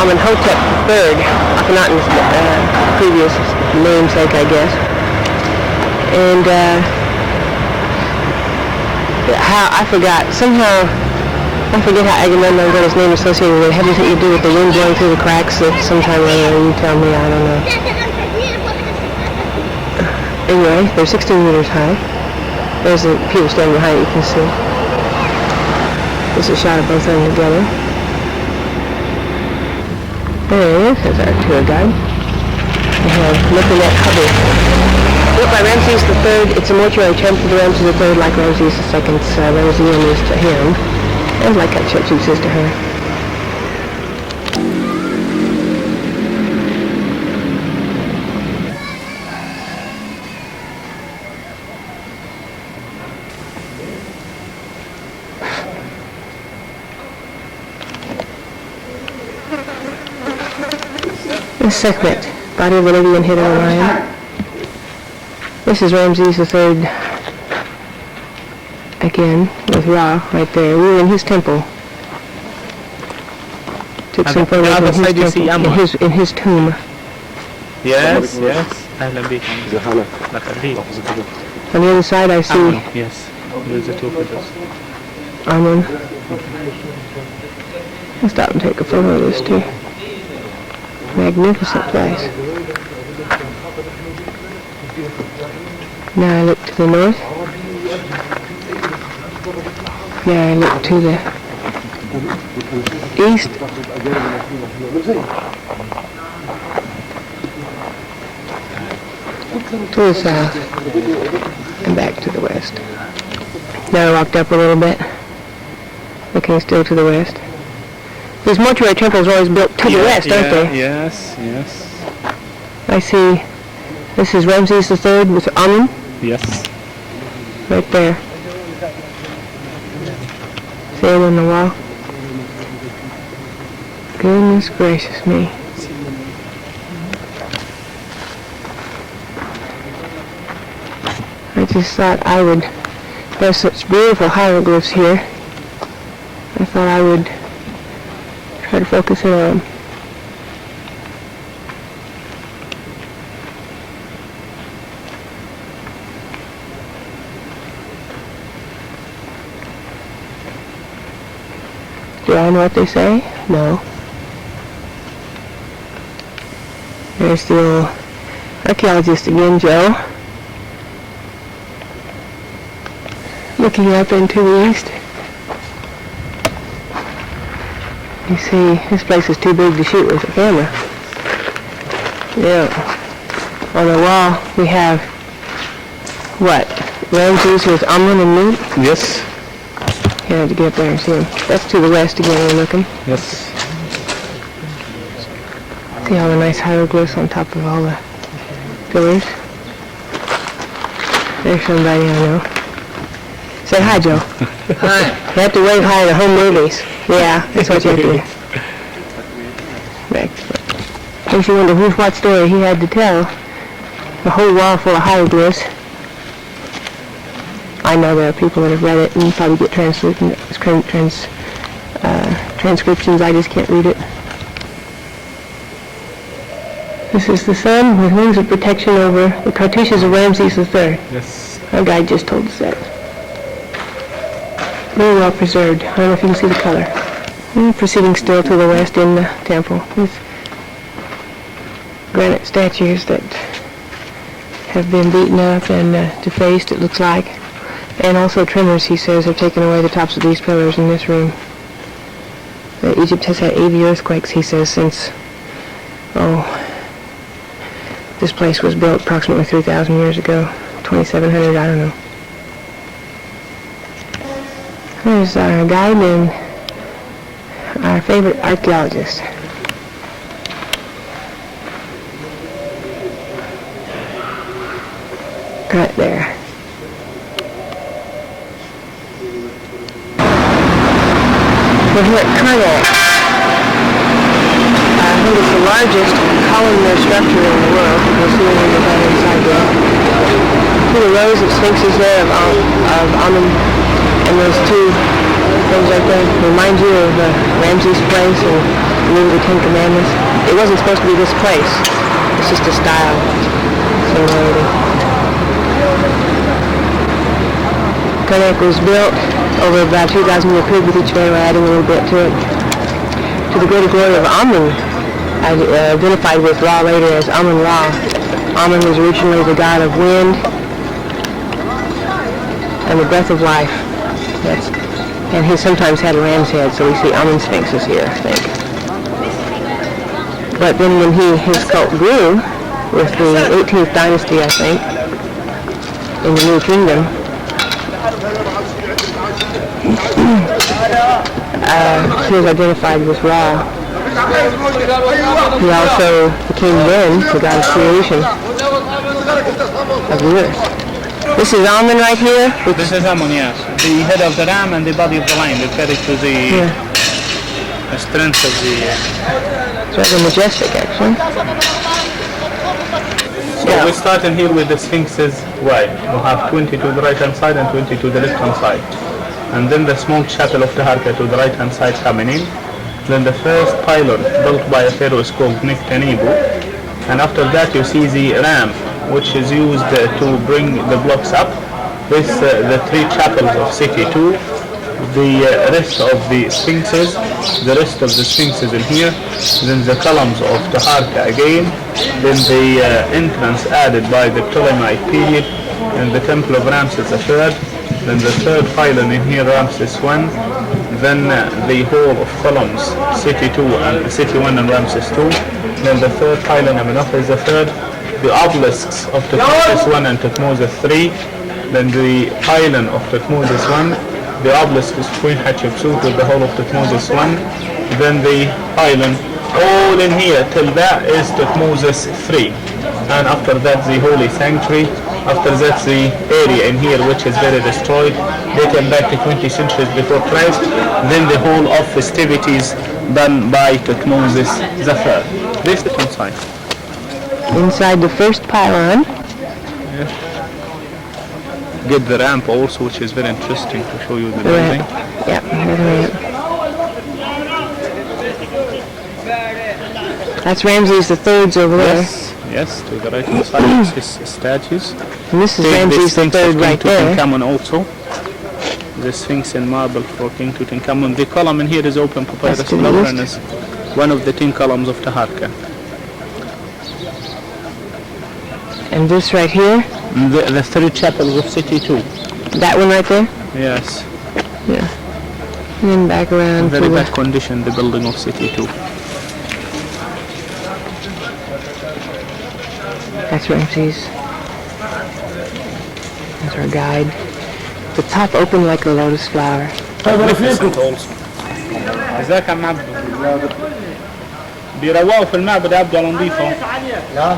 Amenhotep III, Akhenaten's previous namesake, I guess. And I forget how Agamemnon got his name associated with it. It had anything to do with the wind blowing through the cracks that sometime or other. You tell me, I don't know. Anyway, they're 16 meters high. There's the people standing behind it, you can see. This is a shot of both of them together. There it is, there's our tour guide. Looking at Hubble. Built by Ramses III, it's a mortuary temple to Ramses III, like Ramses II's Ramsesium is to him, and like Hatshepsut is to her. The Sekhmet, body of the Libyan hidden Orion. This is Ramses III again, with Ra right there. We were in his temple. Took some photos in his tomb. Yes. On the other side I see Yes, there's the two photos. Amun. I'll stop and take a photo of this too. Magnificent place. Now I look to the north. Now I look to the east. To the south. And back to the west. Now I walked up a little bit. Looking still to the west. These mortuary temples are always built to the west, aren't they? Yes. I see. This is Ramses III with Amun. Yes. Right there. See him on the wall? Goodness gracious me. I just thought I would, there's such beautiful hieroglyphs here. I thought I would try to focus in on them. Do I know what they say? No. There's the old archaeologist again, Joe. Looking up into the east. You see, this place is too big to shoot with a camera. Yeah. On the wall we have, what? Ramses with Amun and Nut? Yes. You have to get up there and see him. That's to the west again we're looking. Yes. See all the nice hieroglyphs on top of all the pillars. There's somebody I know. Say hi, Joe. Hi. You have to wave hi to home movies. Yeah, that's what you have to do. Makes you wonder what story he had to tell. The whole wall full of hieroglyphs. I know there are people that have read it and probably get transcriptions. I just can't read it. This is the sun with wings of protection over the cartouches of Ramses III. Yes. Our guide just told us that. Very well preserved. I don't know if you can see the color. Proceeding still to the west in the temple with granite statues that have been beaten up and defaced, it looks like. And also tremors, he says, have taken away the tops of these pillars in this room. Egypt has had 80 earthquakes, he says, since, this place was built approximately 3,000 years ago. 2,700, I don't know. There's our guide and our favorite archaeologist. Right there. We're here at Karnak. I think it's the largest columnar structure in the world. You'll see it in the back inside there. See the rows of sphinxes there of Amun, and those two things right there remind you of Ramses' place and remove the Ten Commandments. It wasn't supposed to be this place. It's just a style similarity. Karnak was built over about 2,000-year period with each pharaoh adding a little bit to it. To the greater glory of Amun, identified with Ra later as Amun-Ra. Amun was originally the god of wind and the breath of life. And he sometimes had a ram's head, so we see Amun sphinxes here, I think. But then when his cult grew, with the 18th dynasty, I think, in the New Kingdom, he was identified with Ra. He also became then the god of creation of the earth. This is Amun right here. This is Amun, yes. The head of the ram and the body of the lion. They carry to the strength of the... It's rather majestic, actually. So we're starting here with the sphinxes. Why? We'll have 20 to the right hand side and 20 to the left hand side. And then the small chapel of Karkak to the right hand side coming in. Then the first pylon built by a pharaoh is called Nektanibu. And after that you see the ram, which is used to bring the blocks up. This the three chapels of City 2, the rest of the sphinxes, the rest of the sphinxes in here, then the columns of Karkak again, then the entrance added by the Ptolemaic period, and the temple of Ramses III, then the third pylon in here, Ramses I, then the hall of columns, City 2 and City 1 and Ramses II, then the third pylon, Amenhotep the third, the obelisks of Thutmose I and Thutmose III, then the pylon of Thutmose I, the obelisk is Queen Hatshepsut with the whole of Thutmose I, then the pylon, all in here till that is Thutmose III, and after that the holy sanctuary, after that the area in here which is very destroyed, dating back to 20 centuries before Christ, then the whole of festivities done by Thutmose III. This is inside. Inside the first pylon. Get the ramp also, which is very interesting to show you the building. Yeah, the ramp. That's Ramses the Third's over there. Yes, to the right hand side is his statues. And this is Ramses the Third right there. Tutankhamun also. The Sphinx in marble for King Tutankhamun. The column in here is open papyrus flower and is one of the 10 columns of Karkak. And this right here? The three chapels of City 2. That one right there? Yes. Yeah. And then back around very bad condition, the building of City 2. That's Ramses. That's our guide. The top open like a lotus flower. Magnificent also. ازيك يا عم عبد؟ بيروقوا في المعبد يا عبد على نظيفه. لا.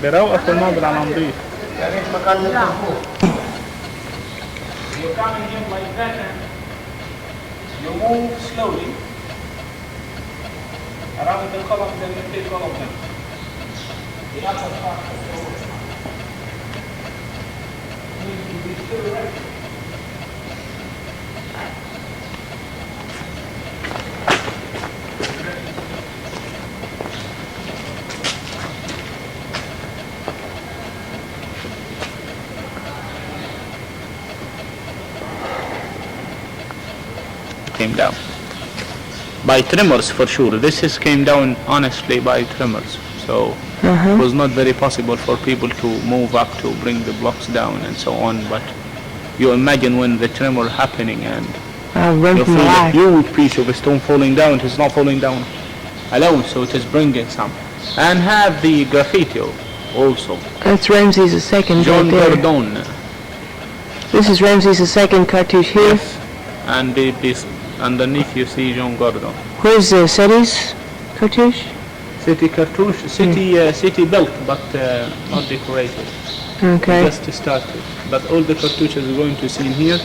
بيروقوا في المعبد على نظيف. يا ريت مكان نظيف. You come in here like that and you move slowly around the columns and you take all of them. The upper part of the wall needs to be still right. Came down by tremors for sure. This came down honestly by tremors, so it was not very possible for people to move up to bring the blocks down and so on. But you imagine when the tremor happening and you feel a huge piece of a stone falling down. It is not falling down alone, so it is bringing some. And have the graffiti also. That's Ramses II John right there. Gordon. This is Ramses II cartouche here. Yes. And this underneath you see John Gordon. Where's the city's cartouche? City cartouche, city built but not decorated. Okay. Just started. But all the cartouches you're going to see in here.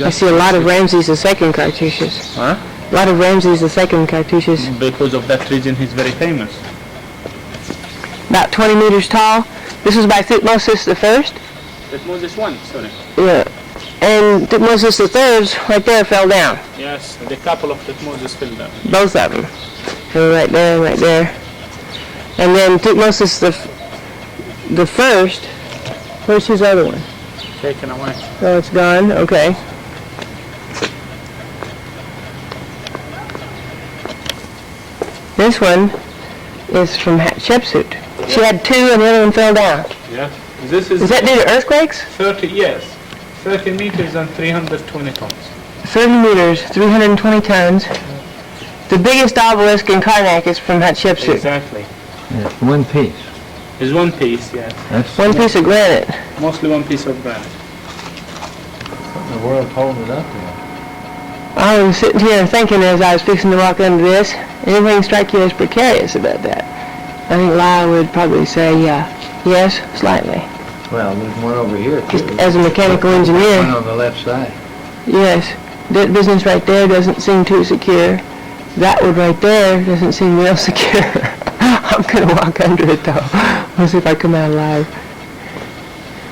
I see a lot of Ramses II cartouches. Huh? A lot of Ramses II cartouches. Because of that reason he's very famous. About 20 meters tall. This was by Thutmose I? Thutmose I, sorry. Yeah. And Thutmose III's right there fell down. Yes, the couple of Thutmoses fell down. Both of them. So right there and right there. And then Thutmose the first, where's his other one? Taken away. Oh, it's gone? Okay. This one is from Hatshepsut. She had two and the other one fell down. Yes. This is Is that due to earthquakes? 30, yes. 30 meters and 320 tons. 30 meters, 320 tons. The biggest obelisk in Karnak is from Hatshepsut. Exactly. Yeah, one piece. It's one piece, yes. That's One piece of granite. Mostly one piece of granite. what the world's holding it up there. I was sitting here and thinking as I was fixing to walk under this, anything strike you as precarious about that? I think Lyle would probably say, yes, slightly. Well, there's one over here Just too. as a mechanical engineer, One on the left side. yes. That business right there doesn't seem too secure. That one right there doesn't seem real secure. I'm going to walk under it though. We'll see if I come out alive.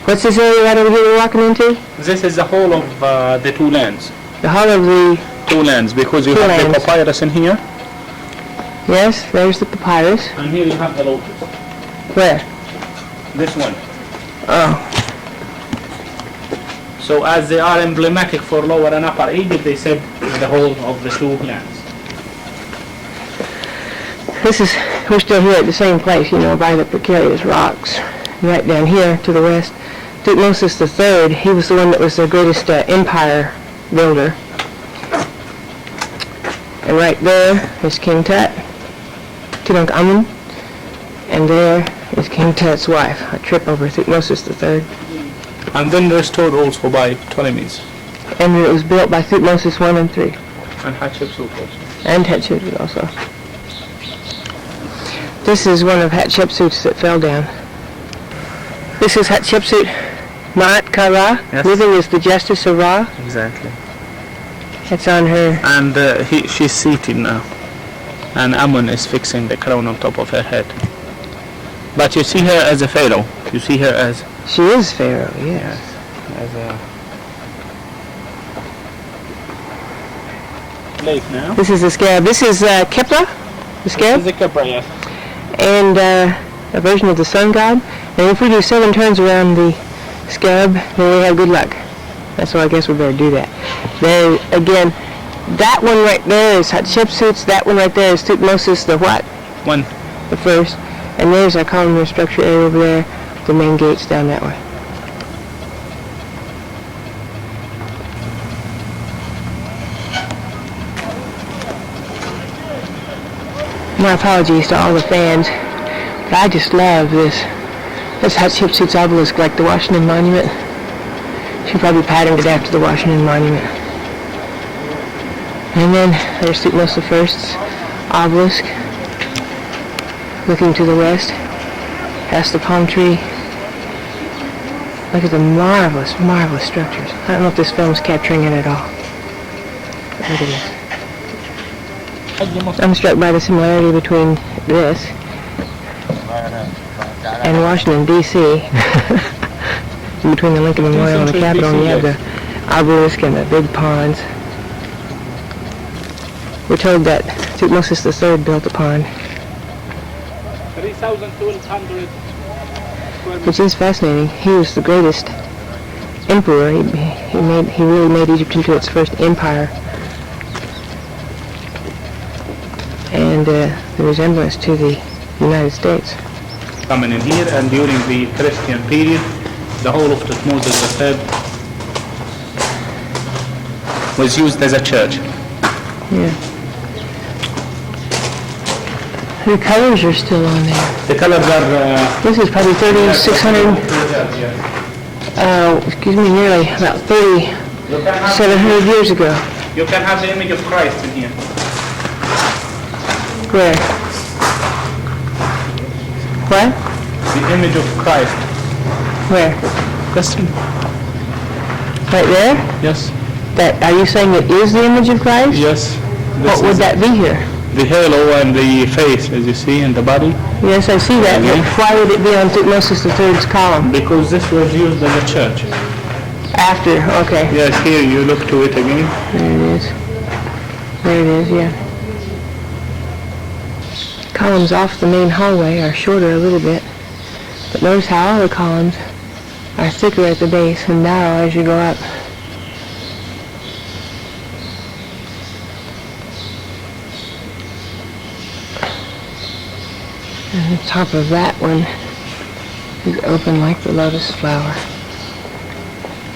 What's this area right over here we're walking into? This is the whole of the two lands. The hull of the, Two lands, because you Two have lands. the papyrus in here, yes, there's the papyrus. and here you have the lotus. Where? This one. Oh, So as they are emblematic for Lower and Upper Egypt, they said the whole of the two lands. we're still here at the same place, you know, by the precarious rocks. Right down here to the west. Thutmose III, he was the one that was the greatest empire builder. And right there is King Tut, Tutankhamun, and there is King Tut's wife, a trip over Thutmose III. And then restored also by Ptolemies And it was built by Thutmose I and III, and Hatshepsut also. and Hatshepsut also. This is one of Hatshepsut's that fell down. This is Hatshepsut Ma'at Ka-Ra, Yes. living as the Justice of Ra. Exactly. It's on her. And she's seated now. And Amun is fixing the crown on top of her head. But you see her as a pharaoh. You see her as She is Pharaoh, yes. as a lake now. This is the scarab. This is Kepler, the scarab, This is the Kebra, yes. and a version of the sun god. And if we do 7 turns around the scarab, then we have good luck. That's why I guess we better do that. There, again, that one right there is Hatshepsut's. That one right there is Thutmose the what? One. The first. And there's our columnar structure area over there. The main gate's down that way. My apologies to all the fans, but I just love this. This Hatshepsut's obelisk, like the Washington Monument. She probably patterned it after the Washington Monument. And then there's Thutmose I's obelisk, looking to the west, past the palm tree. Look at the marvelous, marvelous structures. I don't know if this film's capturing it at all. But look at this. I'm struck by the similarity between this and Washington, D.C. Between the Lincoln Memorial and the Capitol, and you have the obelisk and the big ponds. We're told that Thutmose III built a pond, 3,200 which is fascinating. He was the greatest emperor. He really made Egypt into its first empire. And the resemblance to the United States. coming in here, and during the Christian period, the whole of Thutmose III was used as a church. Yeah. The colors are still on there. The colors are This is probably 3,600, nearly about 3,700 years ago. You can have the image of Christ in here. Where? What? The image of Christ. Where? Listen. Right there? Yes. That, are you saying it is the image of Christ? Yes. What would that be here? The halo and the face, as you see, and the body. Yes, I see that. But why would it be on Thutmose III's column? Because this was used as a church. After, okay. Yes, here you look to it again. There it is. There it is, yeah. Columns off the main hallway are shorter a little bit, but notice how all the columns are thicker at the base and narrow as you go up. And the top of that one is open like the lotus flower.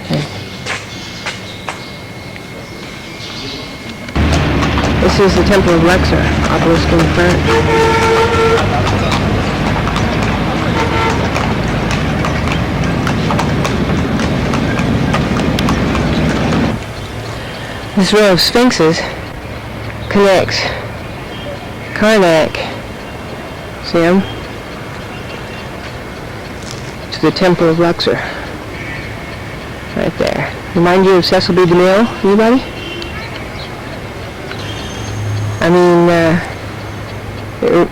Okay. This is the Temple of Luxor, obelisk in front. This row of sphinxes connects Karnak, see them, to the Temple of Luxor. Right there. Remind you of Cecil B. DeMille, anybody? I mean,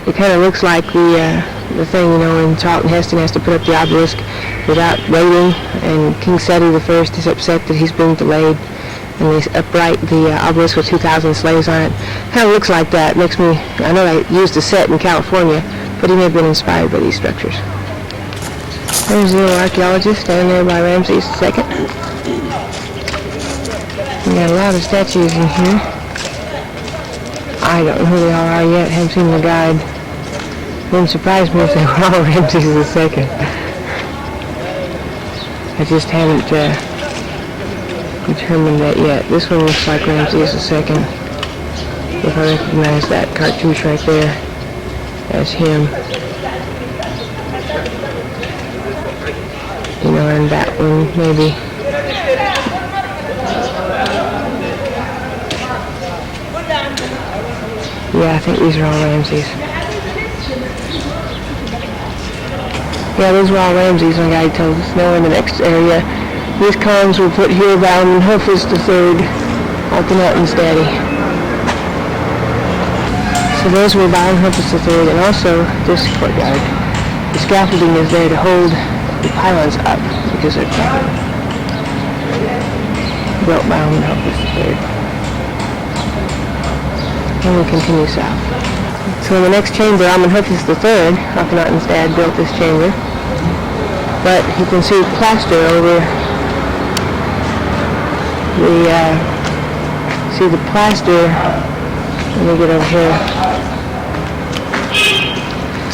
it kind of looks like the thing, you know, when Charlton Heston has to put up the obelisk without waiting, and King Seti I is upset that he's being delayed, and they upright the obelisk with 2,000 slaves on it. Kind of looks like that. Makes me, I know I used a set in California, but he may have been inspired by these structures. There's the little archaeologist standing there by Ramses II. We got a lot of statues in here. I don't know who they all are yet. Haven't seen the guide. Wouldn't surprise me if they were all Ramses II. I just haven't determined that yet. This one looks like Ramses II. If I recognize that cartouche right there as him. You know, and that one maybe. Yeah, I think these are all Ramses. Yeah, those were all Ramses, my guide told us. Now in the next area, these columns were put here by Ramses III, Akhenaten's daddy. So those were by Ramses III, and also this courtyard. The scaffolding is there to hold the pylons up, because they're built by Ramses III. And we continue south. So in the next chamber, Amenhotep III, Akhenaten's dad, built this chamber. But you can see plaster over the, see the plaster, let me get over here.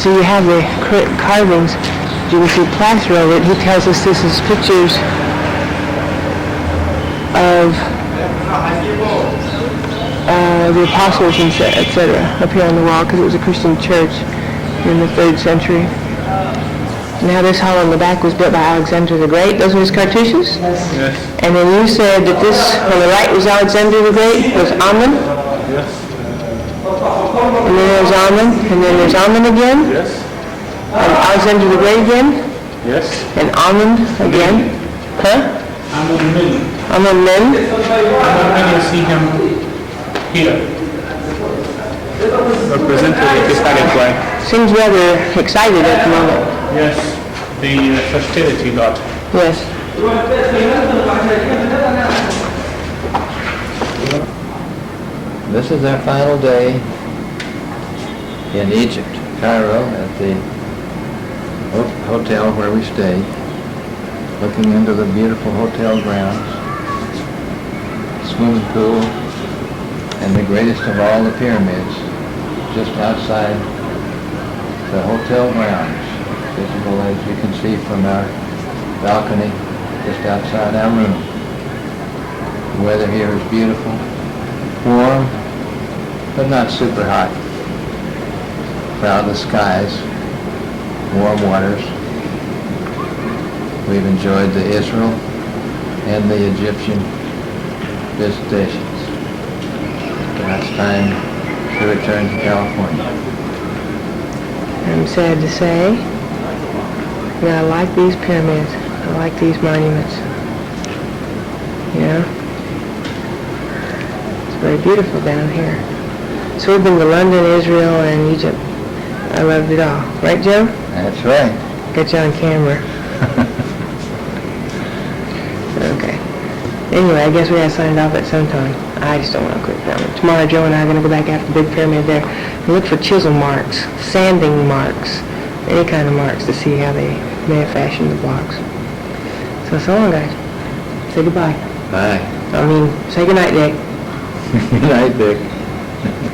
So you have the carvings, you can see plaster over it. He tells us this is pictures of the apostles, etc., up here on the wall, because it was a Christian church in the 3rd century. Now this hall on the back was built by Alexander the Great. Those are his cartouches? Yes. And then you said that this, on the right was Alexander the Great, was Amun? Yes. And then there's Amun, and then there's Amun again? Yes. And Alexander the Great again? Yes. And Amun again? Huh? Amun-Min. Amun-Min? Amun-Min, you see him here. Represented in this way. Seems rather excited at the moment. Yes, the fertility god. Yes. This is our final day in Egypt, Cairo, at the hotel where we stay, looking into the beautiful hotel grounds, swimming pool, and the greatest of all the pyramids, just outside the hotel grounds, visible as you can see from our balcony just outside our room. The weather here is beautiful, warm, but not super hot. Cloudless skies, warm waters. We've enjoyed the Israel and the Egyptian visitations. Now it's time to return to California. I'm sad to say that I like these pyramids. I like these monuments. Yeah. It's very beautiful down here. So we've been to London, Israel, and Egypt. I loved it all. Right, Joe? That's right. Got you on camera. Okay. Anyway, I guess we gotta sign it off at some time. I just don't want to quit filming. Tomorrow, Joe and I are gonna go back after the big pyramid there and look for chisel marks, sanding marks, any kind of marks to see how they may have fashioned the blocks. So long, guys. Say goodbye. Bye. I mean, say goodnight, Dick. Good night, Dick.